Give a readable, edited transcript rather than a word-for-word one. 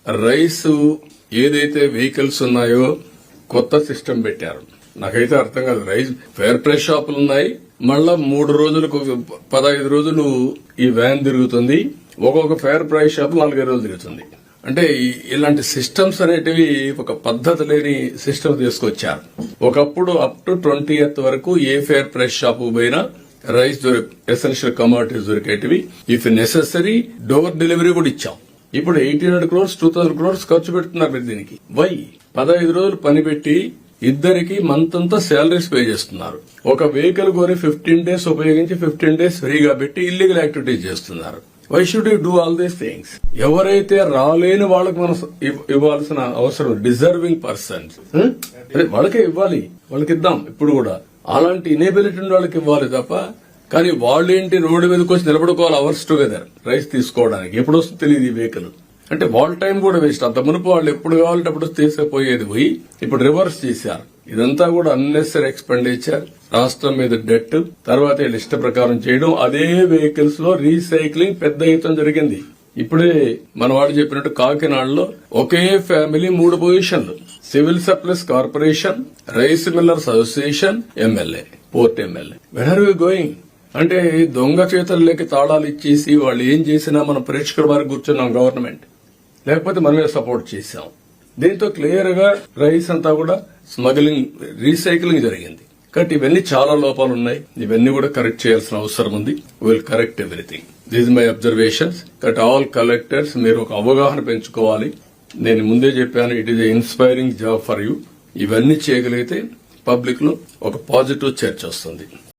Rice ఏదైతే vehicles ఉన్నాయో కొత్త సిస్టమ్ పెట్టారు. నాకైతే అర్థం కాదు. రైస్ ఫేర్ ప్రైస్ షాపులు ఉన్నాయి, మళ్ళా 3 రోజులకు 15 రోజులు ఈ వ్యాన్ తిరుగుతుంది, ఒక్కొక్క ఫేర్ ప్రైస్ షాప్ 4 రోజులు తిరుగుతుంది. అంటే ఇలాంటి సిస్టమ్స్ అనేటివి ఒక పద్ధతి లేని సిస్టమ్ తీసుకొచ్చారు. ఒకప్పుడు అప్ టు 20th వరకు ఏ ఫేర్ ప్రైస్ షాప్ పోయినా రైస్ ఎసెన్షియల్ కమోడిటీస్ దొరికేటివి. ఇఫ్ నెసెసరీ డోర్ డెలివరీ కూడా ఇచ్చాం. ఇప్పుడు 1800 crores 2000 crores ఖర్చు పెడుతున్నారు మీరు దీనికి. వై 15 రోజులు పని పెట్టి ఇద్దరికి మంత్ అంతా శాలరీస్ పే చేస్తున్నారు. ఒక వెహికల్ కొని 15 days ఉపయోగించి 15 days ఫ్రీగా పెట్టి ఇల్లీగల్ యాక్టివిటీస్ చేస్తున్నారు. Why should you do all these things? ఎవరైతే రాలేని వాళ్ళకి మనం ఇవ్వాల్సిన అవసరం, డిజర్వింగ్ పర్సన్స్ వాళ్ళకే ఇవ్వాలి, వాళ్ళకి ఇద్దాం. ఇప్పుడు కూడా అలాంటి ఇనేబిలిటీ ఉన్న వాళ్ళకి ఇవ్వాలి తప్ప, కానీ వాళ్ళేంటి రోడ్డు మీదకి వచ్చి నిలబడుకోవాలి అవర్స్ టుగెదర్ రైస్ తీసుకోవడానికి. ఎప్పుడు వస్తుంది తెలియదు ఈ వెహికల్. అంటే వాళ్ళ టైం కూడా వేస్ట్. అంత మునుపు వాళ్ళు ఎప్పుడు కావాలంటే అప్పుడు తీసుకుపోయేది పోయి ఇప్పుడు రివర్స్ చేశారు. ఇదంతా కూడా అన్నెసరీ ఎక్స్పెండిచర్, రాష్ట్రం మీద డెట్, తర్వాత వీళ్ళ ఇష్ట ప్రకారం చేయడం. అదే వెహికల్స్ లో రీసైక్లింగ్ పెద్ద ఎత్తున జరిగింది. ఇప్పుడే మన వాడు చెప్పినట్టు కాకినాడలో ఒకే ఫ్యామిలీ 3 పొజిషన్లు, civil supplies corporation, rice millers association, MLA, port MLA. Where are we going? అంటే దొంగ చేతుల్లోకి తాళాలు ఇచ్చేసి వాళ్ళు ఏం చేసినా మనం ప్రేక్షకుల వారికి కూర్చున్నాం గవర్నమెంట్, లేకపోతే మనమే సపోర్ట్ చేశాం. దీంతో క్లియర్ గా రైస్ అంతా కూడా స్మగ్లింగ్, రీసైక్లింగ్ జరిగింది. కాబట్టి ఇవన్నీ చాలా లోపాలు ఉన్నాయి. ఇవన్నీ కూడా కరెక్ట్ చేయాల్సిన అవసరం ఉంది. Will correct everything. These my observations. కాబట్టి ఆల్ కలెక్టర్స్ మీరు ఒక అవగాహన పెంచుకోవాలి. నేను ముందే చెప్పాను, it is a inspiring job for you. ఇవన్నీ చేయగలిగితే పబ్లిక్ లో ఒక పాజిటివ్ చర్చ వస్తుంది.